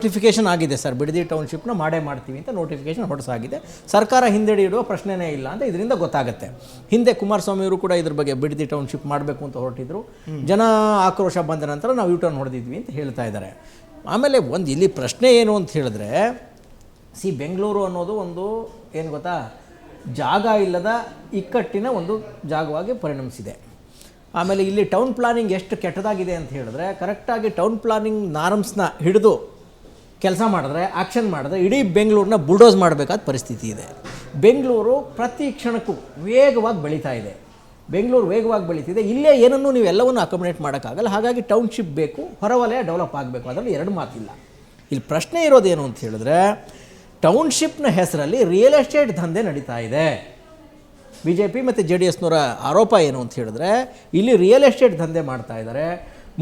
Notification ಆಗಿದೆ sir, Bidadi ಟೌನ್ಶಿಪ್ನ ಮಾಡ್ತೀವಿ ಅಂತ ನೋಟಿಫಿಕೇಶನ್ ಹೊರಡಿಸಾಗಿದೆ. ಸರ್ಕಾರ ಹಿಂದೆಡಿ ಇಡುವ ಪ್ರಶ್ನೆನೇ ಇಲ್ಲ ಅಂತ ಇದರಿಂದ ಗೊತ್ತಾಗುತ್ತೆ. ಹಿಂದೆ ಕುಮಾರಸ್ವಾಮಿ ಅವರು ಕೂಡ ಇದ್ರ ಬಗ್ಗೆ ಬಿಡದಿ ಟೌನ್ಶಿಪ್ ಮಾಡಬೇಕು ಅಂತ ಹೊರಟಿದ್ರು. ಜನ ಆಕ್ರೋಶ ಬಂದ ನಂತರ ನಾವು ಯೂಟರ್ನ್ ಹೊಡೆದಿದ್ವಿ ಅಂತ ಹೇಳ್ತಾ ಇದ್ದಾರೆ. ಆಮೇಲೆ ಇಲ್ಲಿ ಪ್ರಶ್ನೆ ಏನು ಅಂತ ಹೇಳಿದ್ರೆ, ಬೆಂಗಳೂರು ಅನ್ನೋದು ಒಂದು ಏನು ಗೊತ್ತಾ, ಜಾಗ ಇಲ್ಲದ ಇಕ್ಕಟ್ಟಿನ ಒಂದು ಜಾಗವಾಗಿ ಪರಿಣಮಿಸಿದೆ. ಆಮೇಲೆ ಇಲ್ಲಿ ಟೌನ್ ಪ್ಲಾನಿಂಗ್ ಎಷ್ಟು ಕೆಟ್ಟದಾಗಿದೆ ಅಂತ ಹೇಳಿದ್ರೆ, ಕರೆಕ್ಟಾಗಿ ಟೌನ್ ಪ್ಲಾನಿಂಗ್ ನಾರ್ಮ್ಸ್ನ ಹಿಡಿದು ಕೆಲಸ ಮಾಡಿದ್ರೆ, ಆ್ಯಕ್ಷನ್ ಮಾಡಿದ್ರೆ ಇಡೀ ಬೆಂಗಳೂರನ್ನ ಬುಲ್ಡೋಸ್ ಮಾಡಬೇಕಾದ ಪರಿಸ್ಥಿತಿ ಇದೆ. ಬೆಂಗಳೂರು ಪ್ರತಿ ಕ್ಷಣಕ್ಕೂ ವೇಗವಾಗಿ ಬೆಳೀತಾ ಇದೆ. ಬೆಂಗಳೂರು ವೇಗವಾಗಿ ಬೆಳೀತಿದೆ. ಇಲ್ಲೇ ಏನನ್ನೂ ನೀವು ಎಲ್ಲವನ್ನೂ ಅಕೊಮಡೇಟ್ ಮಾಡೋಕ್ಕಾಗಲ್ಲ. ಹಾಗಾಗಿ ಟೌನ್ಶಿಪ್ ಬೇಕು, ಹೊರವಲಯ ಡೆವಲಪ್ ಆಗಬೇಕು, ಅದರಲ್ಲಿ ಎರಡು ಮಾತಿಲ್ಲ. ಇಲ್ಲಿ ಪ್ರಶ್ನೆ ಇರೋದೇನು ಅಂತ ಹೇಳಿದ್ರೆ, ಟೌನ್ಶಿಪ್ನ ಹೆಸರಲ್ಲಿ ರಿಯಲ್ ಎಸ್ಟೇಟ್ ದಂಧೆ ನಡೀತಾ ಇದೆ. ಬಿ ಜೆ ಪಿ ಮತ್ತು JDSನವರ ಆರೋಪ ಏನು ಅಂತ ಹೇಳಿದ್ರೆ, ಇಲ್ಲಿ ರಿಯಲ್ ಎಸ್ಟೇಟ್ ದಂಧೆ ಮಾಡ್ತಾ ಇದ್ದಾರೆ.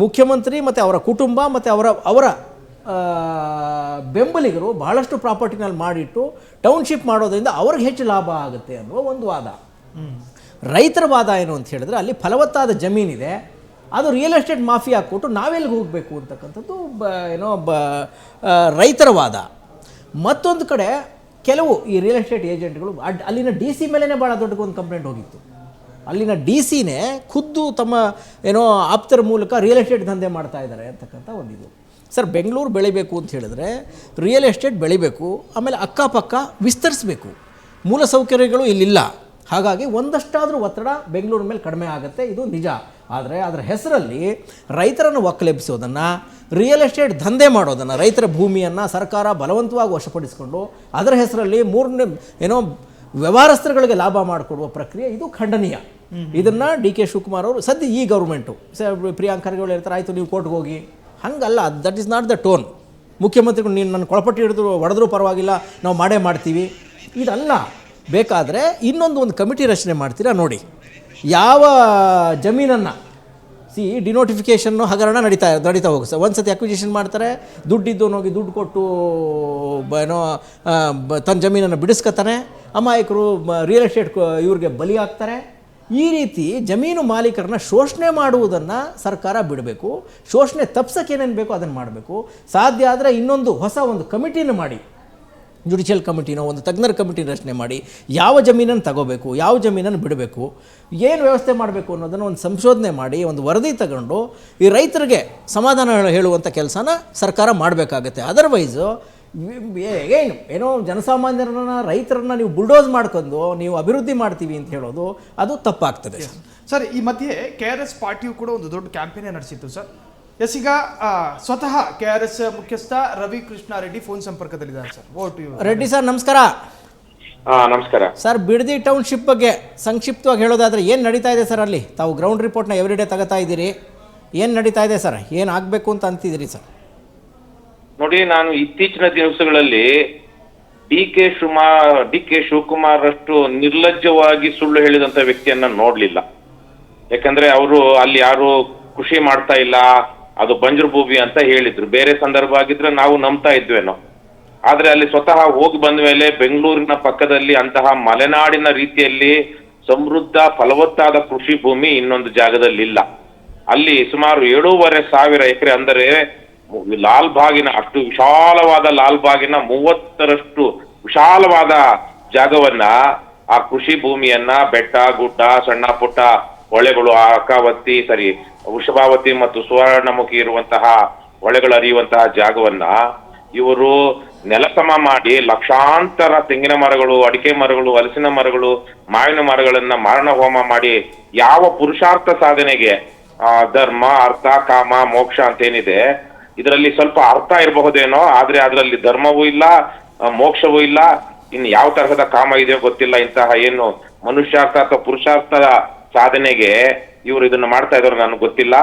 ಮುಖ್ಯಮಂತ್ರಿ ಮತ್ತು ಅವರ ಕುಟುಂಬ ಮತ್ತು ಅವರ ಬೆಂಬಲಿಗರು ಬಹಳಷ್ಟು ಪ್ರಾಪರ್ಟಿನಲ್ಲಿ ಮಾಡಿಟ್ಟು ಟೌನ್ಶಿಪ್ ಮಾಡೋದ್ರಿಂದ ಅವ್ರಿಗೆ ಹೆಚ್ಚು ಲಾಭ ಆಗುತ್ತೆ ಅನ್ನುವ ಒಂದು ವಾದ. ರೈತರ ವಾದ ಏನು ಅಂತ ಹೇಳಿದ್ರೆ, ಅಲ್ಲಿ ಫಲವತ್ತಾದ ಜಮೀನಿದೆ, ಅದು ರಿಯಲ್ ಎಸ್ಟೇಟ್ ಮಾಫಿಯಾ ಕೊಟ್ಟು ನಾವೆಲ್ಲಿಗೆ ಹೋಗಬೇಕು ಅಂತಕ್ಕಂಥದ್ದು ರೈತರ ವಾದ. ಮತ್ತೊಂದು ಕಡೆ ಕೆಲವು ಈ ರಿಯಲ್ ಎಸ್ಟೇಟ್ ಏಜೆಂಟ್ಗಳು ಅಲ್ಲಿನ DC ಮೇಲೇ ಭಾಳ ದೊಡ್ಡ ಒಂದು ಕಂಪ್ಲೇಂಟ್ ಹೋಗಿತ್ತು. ಅಲ್ಲಿನ DCನೇ ಖುದ್ದು ತಮ್ಮ ಆಪ್ತರ ಮೂಲಕ ರಿಯಲ್ ಎಸ್ಟೇಟ್ ದಂಧೆ ಮಾಡ್ತಾ ಇದ್ದಾರೆ ಅಂತಕ್ಕಂಥ ಒಂದಿದು. ಸರ್, ಬೆಂಗಳೂರು ಬೆಳಿಬೇಕು ಅಂತ ಹೇಳಿದ್ರೆ ರಿಯಲ್ ಎಸ್ಟೇಟ್ ಬೆಳಿಬೇಕು, ಆಮೇಲೆ ಅಕ್ಕಪಕ್ಕ ವಿಸ್ತರಿಸಬೇಕು. ಮೂಲಸೌಕರ್ಯಗಳು ಇಲ್ಲಿಲ್ಲ. ಹಾಗಾಗಿ ಒಂದಷ್ಟಾದರೂ ಒತ್ತಡ ಬೆಂಗಳೂರು ಮೇಲೆ ಕಡಿಮೆ ಆಗುತ್ತೆ, ಇದು ನಿಜ. ಆದರೆ ಅದರ ಹೆಸರಲ್ಲಿ ರೈತರನ್ನು ಒಕ್ಕಲೆಬ್ಬಿಸೋದನ್ನು, ರಿಯಲ್ ಎಸ್ಟೇಟ್ ದಂಧೆ ಮಾಡೋದನ್ನು, ರೈತರ ಭೂಮಿಯನ್ನು ಸರ್ಕಾರ ಬಲವಂತವಾಗಿ ವಶಪಡಿಸಿಕೊಂಡು ಅದರ ಹೆಸರಲ್ಲಿ ವ್ಯವಹಾರಸ್ಥರುಗಳಿಗೆ ಲಾಭ ಮಾಡಿಕೊಡುವ ಪ್ರಕ್ರಿಯೆ ಇದು ಖಂಡನೀಯ. ಇದನ್ನು DK ಶಿವಕುಮಾರ್ ಅವರು ಸದ್ಯ ಈ ಗೌರ್ಮೆಂಟು ಪ್ರಿಯಾಂಕ್ ಖರ್ಗೆ ಹೇಳ್ತಾರೆ, ಆಯಿತು ನೀವು ಕೋರ್ಟ್ಗೆ ಹೋಗಿ. ಹಂಗಲ್ಲ, that is not the tone. ಮುಖ್ಯಮಂತ್ರಿಗಳು ನೀನು ನನ್ನ ಕೊಳಪಟ್ಟಿ ಹೊಡೆದ್ರೂ ಪರವಾಗಿಲ್ಲ, ನಾವು ಮಾಡ್ತೀವಿ, ಇದಲ್ಲ. ಬೇಕಾದರೆ ಒಂದು ಕಮಿಟಿ ರಚನೆ ಮಾಡ್ತೀರಾ ನೋಡಿ. ಯಾವ ಜಮೀನನ್ನು ಡಿನೋಟಿಫಿಕೇಷನ್ನು ಹಗರಣ ನಡೀತಾ ಹೋಗುತ್ತೆ ಸರ್. ಒಂದು ಸತಿ ಅಕ್ವಿಜಿಷನ್ ಮಾಡ್ತಾರೆ, ದುಡ್ಡಿದ್ದು ಹೋಗಿ ದುಡ್ಡು ಕೊಟ್ಟು ತನ್ನ ಜಮೀನನ್ನು ಬಿಡಿಸ್ಕೊತಾನೆ. ಅಮಾಯಕರು ರಿಯಲ್ ಎಸ್ಟೇಟ್ ಇವ್ರಿಗೆ ಬಲಿ ಆಗ್ತಾರೆ. ಈ ರೀತಿ ಜಮೀನು ಮಾಲೀಕರನ್ನ ಶೋಷಣೆ ಮಾಡುವುದನ್ನು ಸರ್ಕಾರ ಬಿಡಬೇಕು. ಶೋಷಣೆ ತಪ್ಸೋಕ್ಕೆ ಏನೇನು ಬೇಕೋ ಅದನ್ನು ಮಾಡಬೇಕು. ಸಾಧ್ಯ ಆದರೆ ಹೊಸ ಒಂದು ಕಮಿಟಿನ ಮಾಡಿ, ಜುಡಿಷಿಯಲ್ ಕಮಿಟಿನೋ ಒಂದು ತಜ್ಞರ ಕಮಿಟಿನ ರಚನೆ ಮಾಡಿ, ಯಾವ ಜಮೀನನ್ನು ತಗೋಬೇಕು, ಯಾವ ಜಮೀನನ್ನು ಬಿಡಬೇಕು, ಏನು ವ್ಯವಸ್ಥೆ ಮಾಡಬೇಕು ಅನ್ನೋದನ್ನು ಒಂದು ಸಂಶೋಧನೆ ಮಾಡಿ ಒಂದು ವರದಿ ತಗೊಂಡು ಈ ರೈತರಿಗೆ ಸಮಾಧಾನ ಹೇಳುವಂಥ ಕೆಲಸನ ಸರ್ಕಾರ ಮಾಡಬೇಕಾಗತ್ತೆ. ಅದರ್ವೈಸು ಜನಸಾಮಾನ್ಯರನ್ನ, ರೈತರನ್ನ ನೀವು ಬುಲ್ಡೋಸ್ ಮಾಡ್ಕೊಂಡು ನೀವು ಅಭಿವೃದ್ಧಿ ಮಾಡ್ತೀವಿ ಅಂತ ಹೇಳೋದು ಅದು ತಪ್ಪಾಗ್ತದೆ. ಸರ್, ಈ ಮಧ್ಯೆ KRS ಪಾರ್ಟಿಯು ಕೂಡ ಒಂದು ದೊಡ್ಡ ಕ್ಯಾಂಪೇನ್ ನಡೆಸಿತ್ತು ಸರ್. ಈಗ ಸ್ವತಃ KRS ಮುಖ್ಯಸ್ಥ ರವಿ ಕೃಷ್ಣ ರೆಡ್ಡಿ ಫೋನ್ ಸಂಪರ್ಕದಲ್ಲಿದ್ದಾರೆ ಸರ್. ರೆಡ್ಡಿ ಸರ್, ನಮಸ್ಕಾರ. ನಮಸ್ಕಾರ ಸರ್. ಬಿಡದಿ ಟೌನ್ಶಿಪ್ ಬಗ್ಗೆ ಸಂಕ್ಷಿಪ್ತವಾಗಿ ಹೇಳೋದಾದ್ರೆ ಏನು ನಡೀತಾ ಇದೆ ಸರ್? ಅಲ್ಲಿ ತಾವು ಗ್ರೌಂಡ್ ರಿಪೋರ್ಟ್ನ ಎವ್ರಿಡೇ ತಗೋತಾ ಇದ್ದೀರಿ. ಏನು ನಡೀತಾ ಇದೆ ಸರ್? ಏನು ಆಗಬೇಕು ಅಂತ ಅಂತಿದ್ದೀರಿ ಸರ್? ನೋಡಿ, ನಾನು ಇತ್ತೀಚಿನ ದಿವಸಗಳಲ್ಲಿ DK ಶಿವಕುಮಾರ್ ಅಷ್ಟು ನಿರ್ಲಜ್ಜವಾಗಿ ಸುಳ್ಳು ಹೇಳಿದಂತ ವ್ಯಕ್ತಿಯನ್ನ ನೋಡ್ಲಿಲ್ಲ. ಯಾಕಂದ್ರೆ ಅವರು ಅಲ್ಲಿ ಯಾರು ಕೃಷಿ ಮಾಡ್ತಾ ಇಲ್ಲ, ಅದು ಬಂಜರು ಭೂಮಿ ಅಂತ ಹೇಳಿದ್ರು. ಬೇರೆ ಸಂದರ್ಭ ಆಗಿದ್ರೆ ನಾವು ನಂಬ್ತಾ ಇದ್ವೇನೋ. ಆದ್ರೆ ಅಲ್ಲಿ ಸ್ವತಃ ಹೋಗಿ ಬಂದ ಮೇಲೆ ಬೆಂಗಳೂರಿನ ಪಕ್ಕದಲ್ಲಿ ಅಂತಹ ಮಲೆನಾಡಿನ ರೀತಿಯಲ್ಲಿ ಸಮೃದ್ಧ ಫಲವತ್ತಾದ ಕೃಷಿ ಭೂಮಿ ಇನ್ನೊಂದು ಜಾಗದಲ್ಲಿ ಇಲ್ಲ. ಅಲ್ಲಿ ಸುಮಾರು 7,500 ಎಕರೆ, ಅಂದರೆ ಲಾಲ್ಬಾಗಿನ ಅಷ್ಟು ವಿಶಾಲವಾದ ಲಾಲ್ಬಾಗಿನ 30ರಷ್ಟು ವಿಶಾಲವಾದ ಜಾಗವನ್ನ, ಆ ಕೃಷಿ ಭೂಮಿಯನ್ನ, ಬೆಟ್ಟ ಗುಡ್ಡ, ಸಣ್ಣ ಪುಟ್ಟ ಹೊಳೆಗಳು, ವೃಷಭಾವತಿ ಮತ್ತು ಸುವರ್ಣಮುಖಿ ಇರುವಂತಹ ಹೊಳೆಗಳು ಹರಿಯುವಂತಹ ಜಾಗವನ್ನ ಇವರು ನೆಲಸಮ ಮಾಡಿ ಲಕ್ಷಾಂತರ ತೆಂಗಿನ ಮರಗಳು, ಅಡಿಕೆ ಮರಗಳು, ಹಲಸಿನ ಮರಗಳು, ಮಾವಿನ ಮರಗಳನ್ನ ಮಾರಣ ಹೋಮ ಮಾಡಿ ಯಾವ ಪುರುಷಾರ್ಥ ಸಾಧನೆಗೆ ಧರ್ಮ, ಅರ್ಥ, ಕಾಮ, ಮೋಕ್ಷ ಅಂತೇನಿದೆ, ಇದರಲ್ಲಿ ಸ್ವಲ್ಪ ಅರ್ಥ ಇರಬಹುದೇನೋ, ಆದ್ರೆ ಅದರಲ್ಲಿ ಧರ್ಮವೂ ಇಲ್ಲ, ಮೋಕ್ಷವೂ ಇಲ್ಲ, ಇನ್ನು ಯಾವ ತರಹದ ಕಾಮ ಇದೆಯೋ ಗೊತ್ತಿಲ್ಲ. ಇಂತಹ ಏನು ಮನುಷ್ಯಾರ್ಥ ಅಥವಾ ಪುರುಷಾರ್ಥದ ಸಾಧನೆಗೆ ಇವರು ಇದನ್ನು ಮಾಡ್ತಾ ಇದ್ರು ನನಗೆ ಗೊತ್ತಿಲ್ಲ.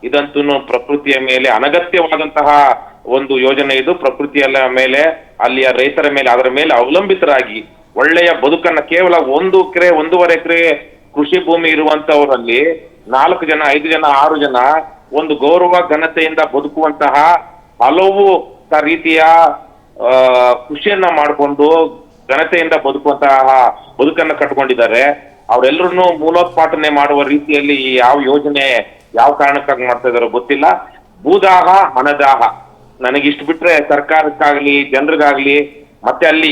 ಇದಂತೂ ಪ್ರಕೃತಿಯ ಮೇಲೆ ಅನಗತ್ಯವಾದಂತಹ ಒಂದು ಯೋಜನೆ. ಇದು ಪ್ರಕೃತಿಯ ಮೇಲೆ, ಅಲ್ಲಿಯ ರೈತರ ಮೇಲೆ, ಅದರ ಮೇಲೆ ಅವಲಂಬಿತರಾಗಿ ಒಳ್ಳೆಯ ಬದುಕನ್ನ, ಕೇವಲ 1 ಎಕರೆ 1.5 ಎಕರೆ ಕೃಷಿ ಭೂಮಿ ಇರುವಂತವರಲ್ಲಿ 4 ಜನ 5 ಜನ 6 ಜನ ಒಂದು ಗೌರವ ಘನತೆಯಿಂದ ಬದುಕುವಂತಹ ಹಲವು ರೀತಿಯ ಕೃಷಿಯನ್ನ ಮಾಡಿಕೊಂಡು ಘನತೆಯಿಂದ ಬದುಕುವಂತಹ ಬದುಕನ್ನ ಕಟ್ಕೊಂಡಿದ್ದಾರೆ. ಅವರೆಲ್ಲರನ್ನು ಮೂಲೋತ್ಪಾಟನೆ ಮಾಡುವ ರೀತಿಯಲ್ಲಿ ಯಾವ ಯೋಜನೆ ಯಾವ ಕಾರಣಕ್ಕಾಗಿ ಮಾಡ್ತಾ ಇದಾರೋ ಗೊತ್ತಿಲ್ಲ. ಭೂದಾಹ ಹಣದಾಹ ನನಗಿಷ್ಟು ಬಿಟ್ರೆ ಸರ್ಕಾರಕ್ಕಾಗ್ಲಿ ಜನರಿಗಾಗ್ಲಿ ಮತ್ತೆ ಅಲ್ಲಿ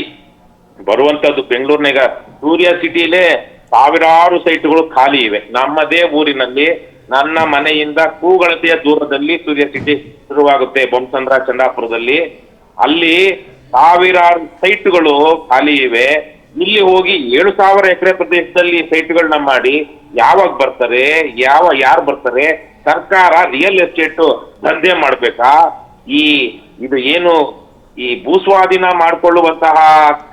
ಬರುವಂತದ್ದು ಬೆಂಗಳೂರಿನಾಗ ಸೂರ್ಯ ಸಿಟಿಲೇ ಸಾವಿರಾರು ಸೈಟ್ಗಳು ಖಾಲಿ ಇವೆ. ನಮ್ಮದೇ ಊರಿನಲ್ಲಿ ನನ್ನ ಮನೆಯಿಂದ ಕೂಗಳತೆಯ ದೂರದಲ್ಲಿ ಸೂರ್ಯ ಸಿಟಿ ಶುರುವಾಗುತ್ತೆ, ಬೊಮ್ಮಸಂದ್ರ ಚಂದಾಪುರದಲ್ಲಿ. ಅಲ್ಲಿ ಸಾವಿರಾರು ಸೈಟ್ಗಳು ಖಾಲಿ ಇವೆ. ಇಲ್ಲಿ ಹೋಗಿ 7,000 ಎಕರೆ ಪ್ರದೇಶದಲ್ಲಿ ಸೈಟ್ಗಳನ್ನ ಮಾಡಿ ಯಾವಾಗ ಬರ್ತಾರೆ, ಯಾರು ಬರ್ತಾರೆ? ಸರ್ಕಾರ ರಿಯಲ್ ಎಸ್ಟೇಟ್ ದಂಧೆ ಮಾಡ್ಬೇಕಾ? ಇದು ಏನು ಈ ಭೂಸ್ವಾಧೀನ ಮಾಡಿಕೊಳ್ಳುವಂತಹ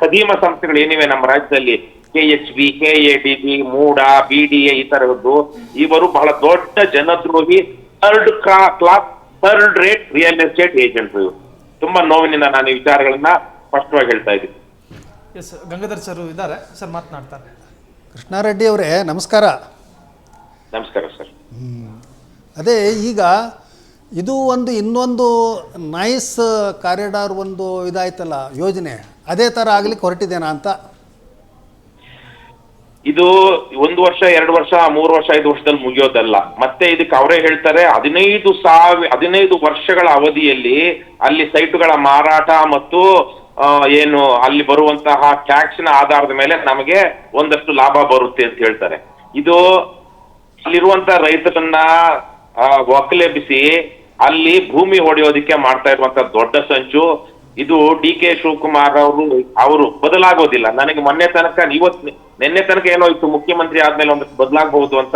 ಖದೀಮ ಸಂಸ್ಥೆಗಳು ಏನಿವೆ ನಮ್ಮ ರಾಜ್ಯದಲ್ಲಿ, KHB, KADB, ಮೂಡಾ, BDA ಈ ತರಹದ್ದು, ಇವರು ಬಹಳ ದೊಡ್ಡ ಜನದ್ರೋಹಿ ಥರ್ಡ್ ರೇಟ್ ರಿಯಲ್ ಎಸ್ಟೇಟ್ ಏಜೆಂಟ್ರು. ಇವರು ತುಂಬಾ ನೋವಿನಿಂದ ನಾನು ಈ ವಿಚಾರಗಳನ್ನ ಸ್ಪಷ್ಟವಾಗಿ ಹೇಳ್ತಾ ಇದ್ದೀನಿ. ಎಸ್, ಗಂಗಾಧರ್ ಸರ್ ಇದ್ದಾರೆ ಸರ್, ಮಾತನಾಡ್ತಾರೆ. ಕೃಷ್ಣಾರೆಡ್ಡಿ ಅವರೇ ನಮಸ್ಕಾರ. ನಮಸ್ಕಾರ ಸರ್. ಅದೇ ಈಗ ಇದು ಇನ್ನೊಂದು ನೈಸ್ ಕಾರಿಡಾರ್ ಒಂದು ಇದಾಯ್ತಲ್ಲ ಯೋಜನೆ, ಅದೇ ಥರ ಆಗ್ಲಿಕ್ಕೆ ಹೊರಟಿದೇನಾ ಅಂತ? ಇದು 1 ವರ್ಷ 2 ವರ್ಷ 3 ವರ್ಷ 5 ವರ್ಷದಲ್ಲಿ ಮುಗಿಯೋದಲ್ಲ. ಮತ್ತೆ ಇದಕ್ಕೆ ಅವರೇ ಹೇಳ್ತಾರೆ 15 ವರ್ಷಗಳ ಅವಧಿಯಲ್ಲಿ ಅಲ್ಲಿ ಸೈಟುಗಳ ಮಾರಾಟ ಮತ್ತು ಏನು ಅಲ್ಲಿ ಬರುವಂತಹ ಟ್ಯಾಕ್ಸ್ನ ಆಧಾರದ ಮೇಲೆ ನಮಗೆ ಒಂದಷ್ಟು ಲಾಭ ಬರುತ್ತೆ ಅಂತ ಹೇಳ್ತಾರೆ. ಇದು ಅಲ್ಲಿರುವಂತಹ ರೈತರನ್ನ ಒಕ್ಕಲೆಬ್ಬಿಸಿ ಅಲ್ಲಿ ಭೂಮಿ ಹೊಡೆಯೋದಿಕ್ಕೆ ಮಾಡ್ತಾ ಇರುವಂತ ದೊಡ್ಡ ಸಂಚು. ಇದು DK ಶಿವಕುಮಾರ್ ಅವರು ಬದಲಾಗೋದಿಲ್ಲ. ನನಗೆ ನಿನ್ನೆ ತನಕ ಏನೋ ಇತ್ತು, ಮುಖ್ಯಮಂತ್ರಿ ಆದ್ಮೇಲೆ ಒಂದಷ್ಟು ಬದಲಾಗಬಹುದು ಅಂತ.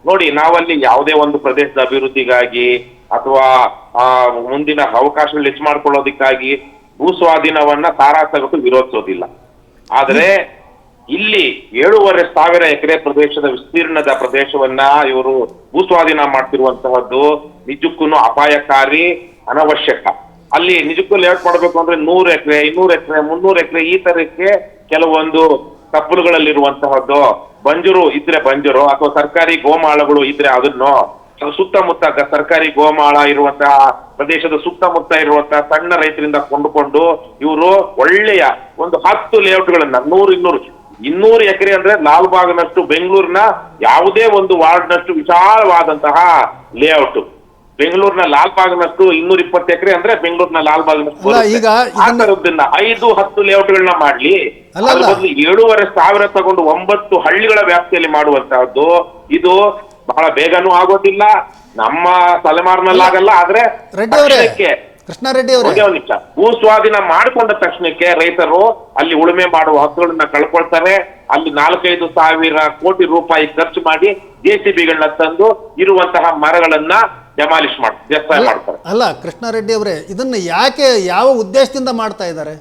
ನೋಡಿ, ನಾವಲ್ಲಿ ಯಾವುದೇ ಒಂದು ಪ್ರದೇಶದ ಅಭಿವೃದ್ಧಿಗಾಗಿ ಅಥವಾ ಮುಂದಿನ ಅವಕಾಶಗಳು ಹೆಚ್ಚು ಮಾಡ್ಕೊಳ್ಳೋದಕ್ಕಾಗಿ ಭೂಸ್ವಾಧೀನವನ್ನ ತಾರಾಸಗಟ್ಟು ವಿರೋಧಿಸೋದಿಲ್ಲ. ಆದ್ರೆ ಇಲ್ಲಿ 7,500 ಎಕರೆ ಪ್ರದೇಶದ ವಿಸ್ತೀರ್ಣದ ಪ್ರದೇಶವನ್ನ ಇವರು ಭೂಸ್ವಾಧೀನ ಮಾಡ್ತಿರುವಂತಹದ್ದು ನಿಜಕ್ಕೂ ಅಪಾಯಕಾರಿ, ಅನವಶ್ಯಕ. ಅಲ್ಲಿ ನಿಜಕ್ಕೂ ಲೇಔಟ್ ಮಾಡಬೇಕು ಅಂದ್ರೆ 100 ಎಕರೆ 200 ಎಕರೆ 300 ಎಕರೆ ಈ ತರಕ್ಕೆ ಕೆಲವೊಂದು ತಪ್ಪಲುಗಳಲ್ಲಿರುವಂತಹದ್ದು, ಬಂಜರು ಇದ್ರೆ ಬಂಜರು ಅಥವಾ ಸರ್ಕಾರಿ ಗೋಮಾಳಗಳು ಇದ್ರೆ ಅದನ್ನು ಸುತ್ತಮುತ್ತ ಸರ್ಕಾರಿ ಗೋಮಾಳ ಇರುವಂತಹ ಪ್ರದೇಶದ ಸುತ್ತಮುತ್ತ ಇರುವಂತಹ ಸಣ್ಣ ರೈತರಿಂದ ಕೊಂಡುಕೊಂಡು ಇವರು ಒಳ್ಳೆಯ ಒಂದು 10 ಲೇಔಟ್ಗಳನ್ನ 100-200 ಎಕರೆ ಅಂದ್ರೆ ಲಾಲ್ಬಾಗ್ನಷ್ಟು ಬೆಂಗಳೂರಿನ ಯಾವುದೇ ಒಂದು ವಾರ್ಡ್ನಷ್ಟು ವಿಶಾಲವಾದಂತಹ ಲೇಔಟ್. ಬೆಂಗಳೂರಿನ ಲಾಲ್ಬಾಗ್ನಷ್ಟು 220 ಎಕರೆ ಅಂದ್ರೆ ಬೆಂಗಳೂರಿನ ಲಾಲ್ಬಾಗ್ನಷ್ಟು ಆ ತರದ್ದನ್ನ 5-10 ಲೇಔಟ್ಗಳನ್ನ ಮಾಡ್ಲಿ. ಅದ್ರ ಬದಲು 7,500 ತಗೊಂಡು 9 ಹಳ್ಳಿಗಳ ವ್ಯಾಪ್ತಿಯಲ್ಲಿ ಮಾಡುವಂತಹದ್ದು ಇದು ಬಹಳ ಬೇಗನೂ ಆಗೋದಿಲ್ಲ, ನಮ್ಮ ತಲೆಮಾರಿನಲ್ಲಾಗಲ್ಲ. ಆದ್ರೆ ಕೃಷ್ಣಾರೆಡ್ಡಿ ಅವರೇ ಭೂಸ್ವಾಧೀನ ಮಾಡಿಕೊಂಡ ತಕ್ಷಣಕ್ಕೆ ರೈತರು ಅಲ್ಲಿ ಉಳುಮೆ ಮಾಡುವ ಹಕ್ಕುಗಳನ್ನ ಕಳ್ಕೊಳ್ತಾರೆ. ಅಲ್ಲಿ 4-5 ಸಾವಿರ ಕೋಟಿ ರೂಪಾಯಿ ಖರ್ಚು ಮಾಡಿ JCBಗಳನ್ನ ತಂದು ಇರುವಂತಹ ಮರಗಳನ್ನ ಡೆಮಾಲಿಷ್ ಮಾಡ್ತಾರೆ. ಅಲ್ಲ ಕೃಷ್ಣಾರೆಡ್ಡಿ ಅವರೇ, ಇದನ್ನ ಯಾಕೆ ಯಾವ ಉದ್ದೇಶದಿಂದ ಮಾಡ್ತಾ ಇದ್ದಾರೆ?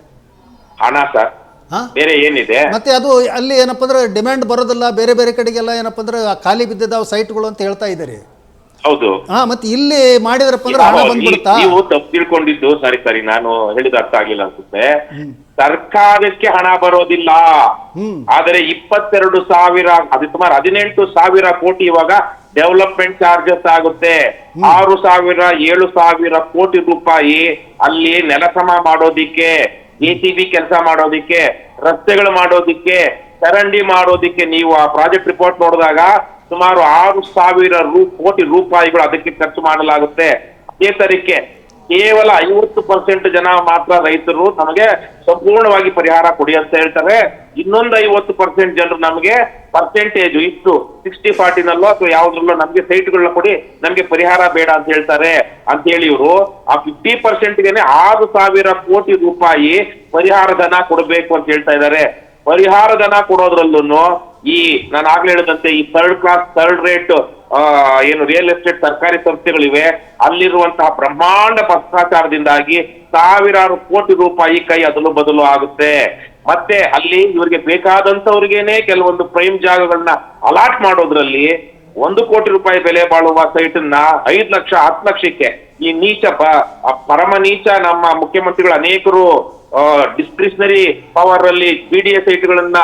ಹಣ ಸರ್, ಬೇರೆ ಏನಿದೆ? ಮತ್ತೆ ಅದು ಅಲ್ಲಿ ಏನಪ್ಪಾ ಅಂದ್ರೆ ಡಿಮ್ಯಾಂಡ್ ಬರೋದಿಲ್ಲ, ಬೇರೆ ಬೇರೆ ಕಡೆಗೆಲ್ಲ ಏನಪ್ಪಾ ಅಂದ್ರೆ ಖಾಲಿ ಬಿದ್ದಿದ್ದಾವ ಸೈಟ್ಗಳು ಅಂತ ಹೇಳ್ತಾ ಇದ್ದಾರೆ. ಹೌದು. ಮತ್ತೆ ಇಲ್ಲಿ ಮಾಡಿದ್ರಪ್ಪ ಅಂದ್ರೆ ಹಣ ಬಂದ್ಬಿಡುತ್ತಾ? ನೀವು ತಪ್ಪು ತಿಳ್ಕೊಂಡಿದ್ದು. ಸರಿ, ನಾನು ಹೇಳಿದ ಅರ್ಥ ಆಗಿಲ್ಲ ಅನ್ಸುತ್ತೆ. ಸರ್ಕಾರಕ್ಕೆ ಹಣ ಬರೋದಿಲ್ಲ, ಆದರೆ 22,000 ಅದು ಸುಮಾರು 18,000 ಕೋಟಿ ಇವಾಗ ಡೆವಲಪ್ಮೆಂಟ್ ಚಾರ್ಜಸ್ ಆಗುತ್ತೆ. 6,000-7,000 ಕೋಟಿ ರೂಪಾಯಿ ಅಲ್ಲಿ ನೆಲಸಮ ಮಾಡೋದಿಕ್ಕೆ, JCB ಕೆಲಸ ಮಾಡೋದಿಕ್ಕೆ, ರಸ್ತೆಗಳು ಮಾಡೋದಿಕ್ಕೆ, ಚರಂಡಿ ಮಾಡೋದಿಕ್ಕೆ ನೀವು ಆ ಪ್ರಾಜೆಕ್ಟ್ ರಿಪೋರ್ಟ್ ನೋಡಿದಾಗ ಸುಮಾರು 6,000 ಕೋಟಿ ರೂಪಾಯಿಗಳು ಅದಕ್ಕೆ ಖರ್ಚು ಮಾಡಲಾಗುತ್ತೆ. ಅದೇ ತರಕ್ಕೆ ಕೇವಲ 50% ಜನ ಮಾತ್ರ ರೈತರು ನಮಗೆ ಸಂಪೂರ್ಣವಾಗಿ ಪರಿಹಾರ ಕೊಡಿ ಅಂತ ಹೇಳ್ತಾರೆ. ಇನ್ನೊಂದು 50% ಜನರು ನಮಗೆ ಪರ್ಸೆಂಟೇಜ್ ಇಷ್ಟು 60-40 ನಲ್ಲೋ ಅಥವಾ ಯಾವ್ದ್ರಲ್ಲೋ ನಮ್ಗೆ ಸೈಟ್ಗಳನ್ನ ಕೊಡಿ, ನಮ್ಗೆ ಪರಿಹಾರ ಬೇಡ ಅಂತ ಹೇಳ್ತಾರೆ. ಅಂತ ಹೇಳಿ ಇವರು ಆ 50%ಗೆನೆ 6,000 ಕೋಟಿ ರೂಪಾಯಿ ಪರಿಹಾರ ಧನ ಕೊಡಬೇಕು ಅಂತ ಹೇಳ್ತಾ ಇದ್ದಾರೆ. ಪರಿಹಾರ ಧನ ಕೊಡೋದ್ರಲ್ಲೂ ನಾನು ಆಗ್ಲೇ ಹೇಳಿದಂತೆ ಈ ಥರ್ಡ್ ರೇಟ್ ಏನು ರಿಯಲ್ ಎಸ್ಟೇಟ್ ಸರ್ಕಾರಿ ಸಂಸ್ಥೆಗಳಿವೆ, ಅಲ್ಲಿರುವಂತಹ ಬ್ರಹ್ಮಾಂಡ ಭ್ರಷ್ಟಾಚಾರದಿಂದಾಗಿ ಸಾವಿರಾರು ಕೋಟಿ ರೂಪಾಯಿ ಕೈ ಅದಲು ಬದಲು ಆಗುತ್ತೆ. ಮತ್ತೆ ಅಲ್ಲಿ ಇವರಿಗೆ ಬೇಕಾದಂತವ್ರಿಗೇನೆ ಕೆಲವೊಂದು ಪ್ರೈಮ್ ಜಾಗಗಳನ್ನ ಅಲಾಟ್ ಮಾಡೋದ್ರಲ್ಲಿ 1 ಕೋಟಿ ರೂಪಾಯಿ ಬೆಲೆ ಬಾಳುವ ಸೈಟನ್ನ 5 ಲಕ್ಷ 10 ಲಕ್ಷಕ್ಕೆ ಈ ಪರಮ ನೀಚ ನಮ್ಮ ಮುಖ್ಯಮಂತ್ರಿಗಳು ಅನೇಕರು ಡಿಸ್ಕ್ರಿಷನರಿ ಪವರ್ ಅಲ್ಲಿ BDA ಸೈಟ್ಗಳನ್ನ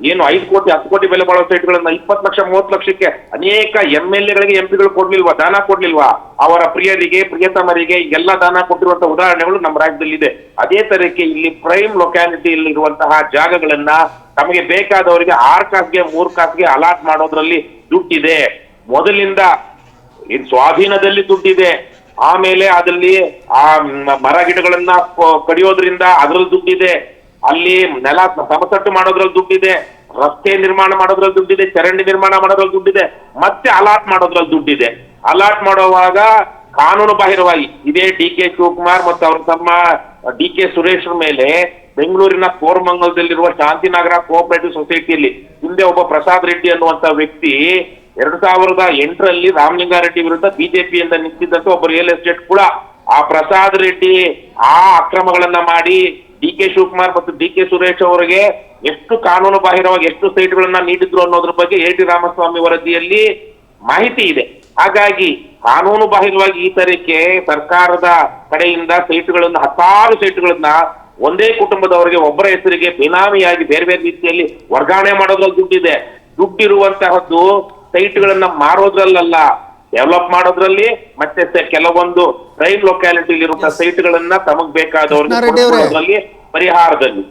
ಏನು 5 ಕೋಟಿ 10 ಕೋಟಿ ಬೆಲೆ ಬಾಳುವ ಸೈಟ್ಗಳನ್ನ 20 ಲಕ್ಷ 30 ಲಕ್ಷಕ್ಕೆ ಅನೇಕ MLAಗಳಿಗೆ MP ಗಳು ಕೊಡ್ಲಿಲ್ವಾ, ದಾನ ಕೊಡ್ಲಿಲ್ವಾ? ಅವರ ಪ್ರಿಯರಿಗೆ ಪ್ರಿಯತಮರಿಗೆ ಎಲ್ಲ ದಾನ ಕೊಟ್ಟಿರುವಂತಹ ಉದಾಹರಣೆಗಳು ನಮ್ಮ ರಾಜ್ಯದಲ್ಲಿ ಇದೆ. ಅದೇ ತರಕ್ಕೆ ಇಲ್ಲಿ ಪ್ರೈಮ್ ಲೊಕ್ಯಾಲಿಟಿ ಇರುವಂತಹ ಜಾಗಗಳನ್ನ ತಮಗೆ ಬೇಕಾದವರಿಗೆ 6 ಕಾಸಿಗೆ 3 ಕಾಸಿಗೆ ಅಲಾಟ್ ಮಾಡೋದ್ರಲ್ಲಿ ದುಡ್ಡಿದೆ. ಮೊದಲಿಂದ ಸ್ವಾಧೀನದಲ್ಲಿ ದುಡ್ಡಿದೆ, ಆಮೇಲೆ ಅದರಲ್ಲಿ ಆ ಮರ ಗಿಡಗಳನ್ನ ಕಡಿಯೋದ್ರಿಂದ ಅದ್ರಲ್ಲಿ ದುಡ್ಡಿದೆ, ಅಲ್ಲಿ ನೆಲ ಸಮತಟ್ಟು ಮಾಡೋದ್ರಲ್ಲಿ ದುಡ್ಡಿದೆ, ರಸ್ತೆ ನಿರ್ಮಾಣ ಮಾಡೋದ್ರಲ್ಲಿ ದುಡ್ಡಿದೆ, ಚರಂಡಿ ನಿರ್ಮಾಣ ಮಾಡೋದ್ರಲ್ಲಿ ದುಡ್ಡಿದೆ, ಮತ್ತೆ ಅಲಾಟ್ ಮಾಡೋದ್ರಲ್ಲಿ ದುಡ್ಡಿದೆ. ಅಲಾಟ್ ಮಾಡುವಾಗ ಕಾನೂನು ಬಾಹಿರವಾಗಿ ಇದೇ ಡಿ.ಕೆ. ಶಿವಕುಮಾರ್ ಮತ್ತು ಅವ್ರ ತಮ್ಮ ಡಿ.ಕೆ. ಸುರೇಶ್ ಮೇಲೆ ಬೆಂಗಳೂರಿನ ಕೋರಮಂಗಲದಲ್ಲಿರುವ ಶಾಂತಿನಗರ ಕೋಆಪರೇಟಿವ್ ಸೊಸೈಟಿಯಲ್ಲಿ ಹಿಂದೆ ಒಬ್ಬ ಪ್ರಸಾದ್ ರೆಡ್ಡಿ ಅನ್ನುವಂತ ವ್ಯಕ್ತಿ 2008ರಲ್ಲಿ ರಾಮಲಿಂಗಾರೆಡ್ಡಿ ವಿರುದ್ಧ ಬಿಜೆಪಿಯಿಂದ ನಿಂತಿದ್ದಂತ ಒಬ್ಬ ರಿಯಲ್ ಎಸ್ಟೇಟ್ ಕೂಡ. ಆ ಪ್ರಸಾದ್ ರೆಡ್ಡಿ ಆ ಅಕ್ರಮಗಳನ್ನ ಮಾಡಿ ಡಿ.ಕೆ. ಶಿವಕುಮಾರ್ ಮತ್ತು ಡಿ.ಕೆ. ಸುರೇಶ್ ಅವರಿಗೆ ಎಷ್ಟು ಕಾನೂನು ಬಾಹಿರವಾಗಿ ಎಷ್ಟು ಸೈಟ್ಗಳನ್ನ ನೀಡಿದ್ರು ಅನ್ನೋದ್ರ ಬಗ್ಗೆ ಎ ಟಿ ರಾಮಸ್ವಾಮಿ ವರದಿಯಲ್ಲಿ ಮಾಹಿತಿ ಇದೆ. ಹಾಗಾಗಿ ಕಾನೂನು ಬಾಹಿರವಾಗಿ ಈ ತರಕ್ಕೆ ಸರ್ಕಾರದ ಕಡೆಯಿಂದ ಸೈಟ್ಗಳನ್ನ 10 ಸೈಟ್ಗಳನ್ನ ಒಂದೇ ಕುಟುಂಬದವರಿಗೆ ಒಬ್ಬರ ಹೆಸರಿಗೆ ಬೇನಾಮಿಯಾಗಿ ಬೇರೆ ಬೇರೆ ರೀತಿಯಲ್ಲಿ ವರ್ಗಾವಣೆ ಮಾಡೋದ್ರಲ್ಲಿ ದುಡ್ಡಿದೆ. ದುಡ್ಡಿರುವಂತಹದ್ದು ಸೈಟ್ಗಳನ್ನ ಮಾರೋದ್ರಲ್ಲ, ಡೆವಲಪ್ ಮಾಡೋದ್ರಲ್ಲಿ, ಮತ್ತೆ ಕೆಲವೊಂದು ಪ್ರೈಮ್ ಲೊಕ್ಯಾಲಿಟಿಲಿ ಇರುವಂತಹ ಸೈಟ್ಗಳನ್ನ ತಮಗ್ ಬೇಕಾದವ್ರಿಗೆ ಪರಿಹಾರದಲ್ಲಿ